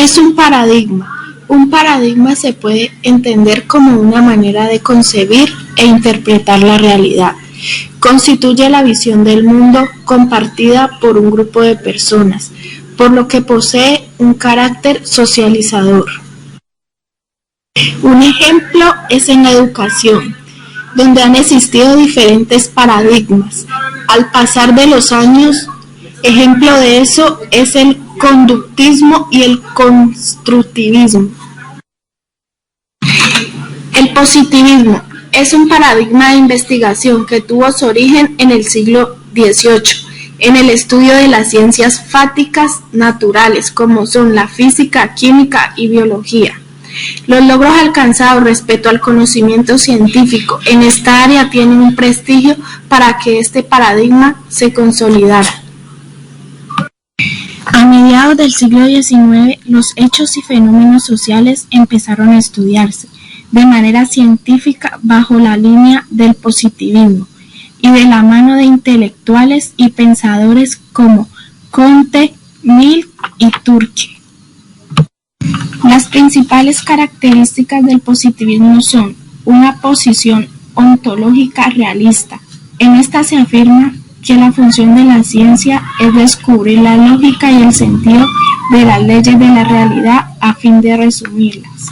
es un paradigma? Un paradigma se puede entender como una manera de concebir e interpretar la realidad. Constituye la visión del mundo compartida por un grupo de personas, por lo que posee un carácter socializador. Un ejemplo es en la educación, donde han existido diferentes paradigmas. Al pasar de los años, ejemplo de eso es el conductismo y el constructivismo. El positivismo es un paradigma de investigación que tuvo su origen en el siglo XVIII, en el estudio de las ciencias fácticas naturales, como son la física, química y biología. Los logros alcanzados respecto al conocimiento científico en esta área tienen un prestigio para que este paradigma se consolidara. A mediados del siglo XIX, los hechos y fenómenos sociales empezaron a estudiarse de manera científica bajo la línea del positivismo y de la mano de intelectuales y pensadores como Comte, Mill y Turkey. Las principales características del positivismo son una posición ontológica realista. En esta se afirma que la función de la ciencia es descubrir la lógica y el sentido de las leyes de la realidad a fin de resumirlas.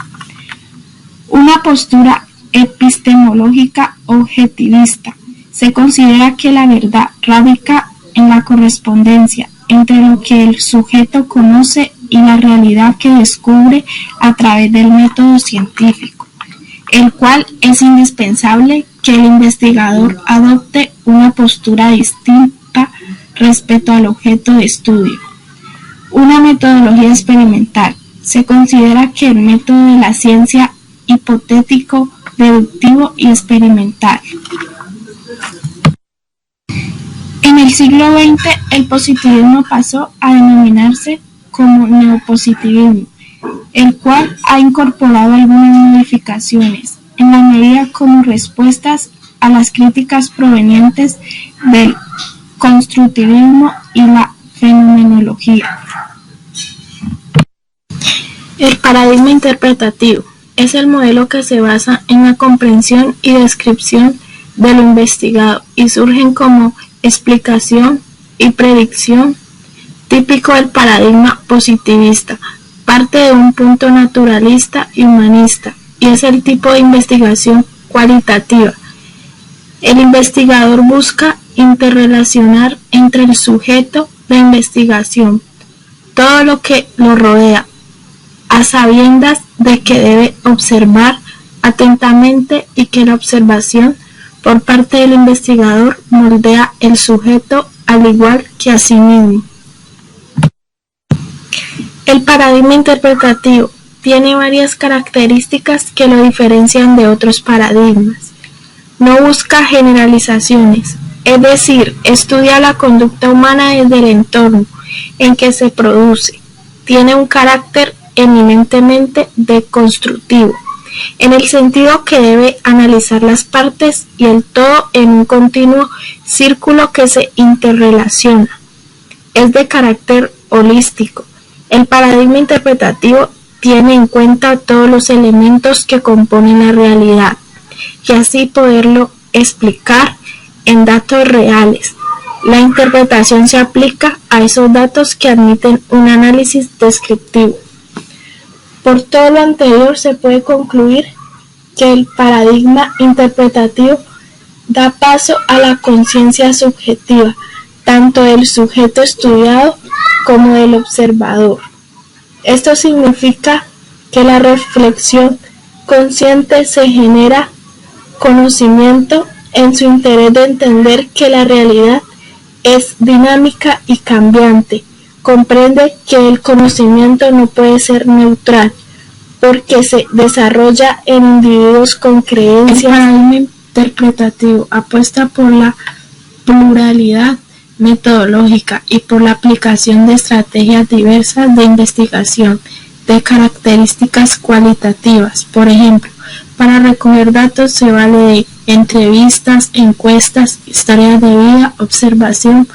Una postura epistemológica objetivista. Se considera que la verdad radica en la correspondencia entre lo que el sujeto conoce y la realidad que descubre a través del método científico, el cual es indispensable que el investigador adopte una postura distinta respecto al objeto de estudio. Una metodología experimental. Se considera que el método de la ciencia hipotético, deductivo y experimental. En el siglo XX, el positivismo pasó a denominarse como neopositivismo, el cual ha incorporado algunas modificaciones, en la medida como respuestas a las críticas provenientes del constructivismo y la fenomenología. El paradigma interpretativo es el modelo que se basa en la comprensión y descripción de lo investigado y surgen como explicación y predicción, típico del paradigma positivista, parte de un punto naturalista y humanista, y es el tipo de investigación cualitativa. El investigador busca interrelacionar entre el sujeto de investigación, todo lo que lo rodea, a sabiendas de que debe observar atentamente y que la observación por parte del investigador moldea el sujeto al igual que a sí mismo. El paradigma interpretativo tiene varias características que lo diferencian de otros paradigmas. No busca generalizaciones, es decir, estudia la conducta humana desde el entorno en que se produce. Tiene un carácter eminentemente deconstructivo, en el sentido que debe analizar las partes y el todo en un continuo círculo que se interrelaciona. Es de carácter holístico. El paradigma interpretativo tiene en cuenta todos los elementos que componen la realidad y así poderlo explicar en datos reales. La interpretación se aplica a esos datos que admiten un análisis descriptivo. Por todo lo anterior se puede concluir que el paradigma interpretativo da paso a la conciencia subjetiva, tanto del sujeto estudiado como del observador. Esto significa que la reflexión consciente se genera conocimiento en su interés de entender que la realidad es dinámica y cambiante. Comprende que el conocimiento no puede ser neutral, porque se desarrolla en individuos con creencias. El paradigma interpretativo apuesta por la pluralidad metodológica y por la aplicación de estrategias diversas de investigación de características cualitativas. Por ejemplo, para recoger datos se vale de entrevistas, encuestas, historias de vida, observación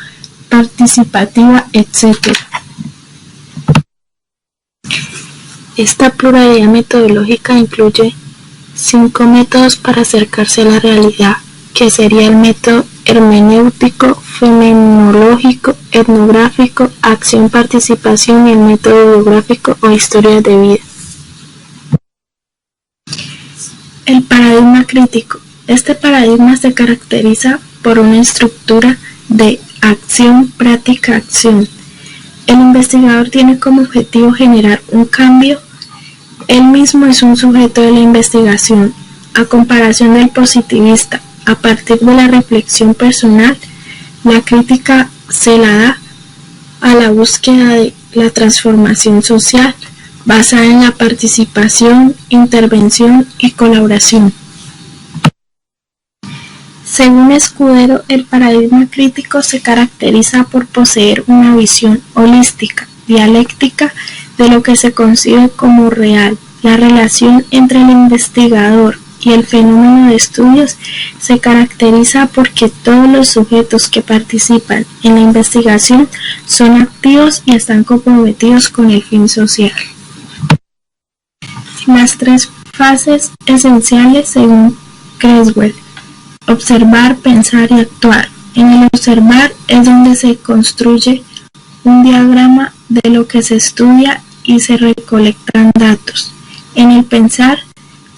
participativa, etc. Esta pluralidad metodológica incluye 5 métodos para acercarse a la realidad, que sería el método hermenéutico, fenomenológico, etnográfico, acción-participación y el método biográfico o historias de vida. El paradigma crítico. Este paradigma se caracteriza por una estructura de acción, práctica, acción. El investigador tiene como objetivo generar un cambio. Él mismo es un sujeto de la investigación, a comparación del positivista. A partir de la reflexión personal, la crítica se la da a la búsqueda de la transformación social, basada en la participación, intervención y colaboración. Según Escudero, el paradigma crítico se caracteriza por poseer una visión holística, dialéctica, de lo que se concibe como real. La relación entre el investigador y el fenómeno de estudios se caracteriza porque todos los sujetos que participan en la investigación son activos y están comprometidos con el fin social. Las 3 fases esenciales según Creswell: observar, pensar y actuar. En el observar es donde se construye un diagrama de lo que se estudia y se recolectan datos. En el pensar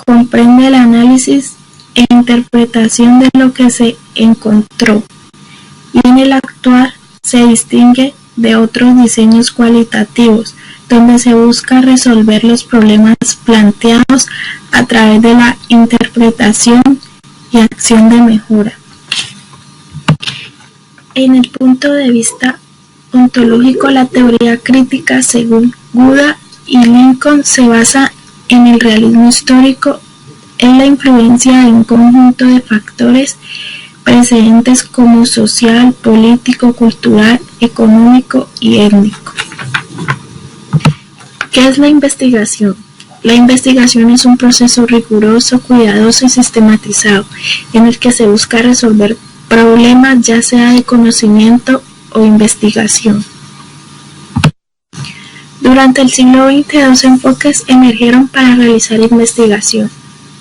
comprende el análisis e interpretación de lo que se encontró. Y en el actuar se distingue de otros diseños cualitativos, donde se busca resolver los problemas planteados a través de la interpretación y acción de mejora. En el punto de vista ontológico, la teoría crítica, según Guda y Lincoln, se basa en el realismo histórico, en la influencia de un conjunto de factores precedentes como social, político, cultural, económico y étnico. ¿Qué es la investigación? La investigación es un proceso riguroso, cuidadoso y sistematizado, en el que se busca resolver problemas ya sea de conocimiento o investigación. Durante el siglo XX, 2 enfoques emergieron para realizar investigación.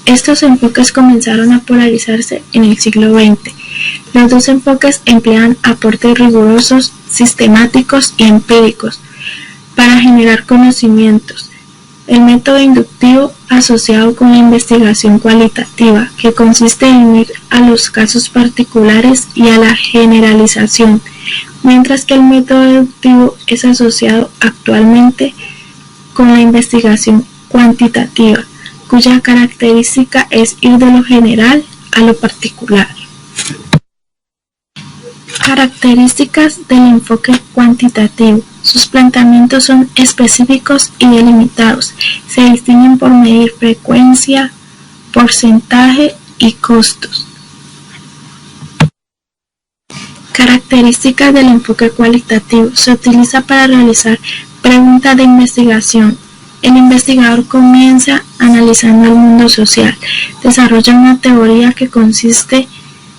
Estos enfoques comenzaron a polarizarse en el siglo XX. Los 2 enfoques emplean aportes rigurosos, sistemáticos y empíricos para generar conocimientos. El método inductivo, asociado con la investigación cualitativa, que consiste en ir a los casos particulares y a la generalización, mientras que el método deductivo es asociado actualmente con la investigación cuantitativa, cuya característica es ir de lo general a lo particular. Características del enfoque cuantitativo. Sus planteamientos son específicos y delimitados. Se distinguen por medir frecuencia, porcentaje y costos. Características del enfoque cualitativo. Se utiliza para realizar preguntas de investigación. El investigador comienza analizando el mundo social. Desarrolla una teoría que consiste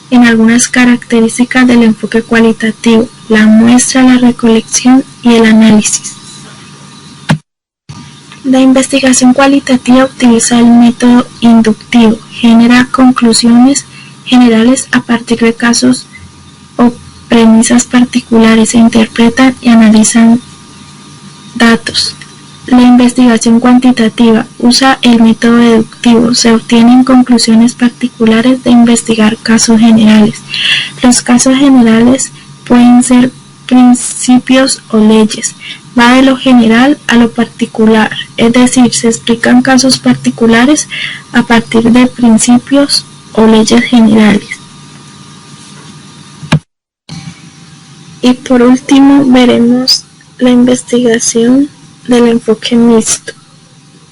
en algunas características del enfoque cualitativo: la muestra, la recolección y el análisis. La investigación cualitativa utiliza el método inductivo, genera conclusiones generales a partir de casos o premisas particulares, se interpretan y analizan datos. La investigación cuantitativa usa el método deductivo, se obtienen conclusiones particulares de investigar casos generales. Los casos generales pueden ser principios o leyes, va de lo general a lo particular, es decir, se explican casos particulares a partir de principios o leyes generales. Y por último veremos la investigación del enfoque mixto.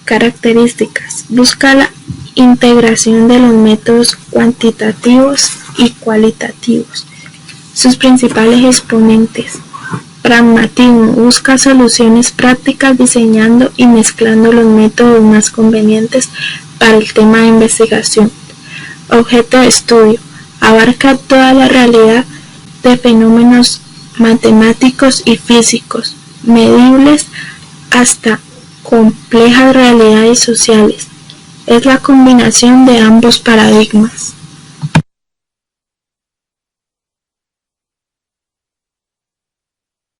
Características: busca la integración de los métodos cuantitativos y cualitativos. Sus principales exponentes: pragmatismo, busca soluciones prácticas diseñando y mezclando los métodos más convenientes para el tema de investigación. Objeto de estudio: abarca toda la realidad de fenómenos matemáticos y físicos, medibles hasta complejas realidades sociales. Es la combinación de ambos paradigmas.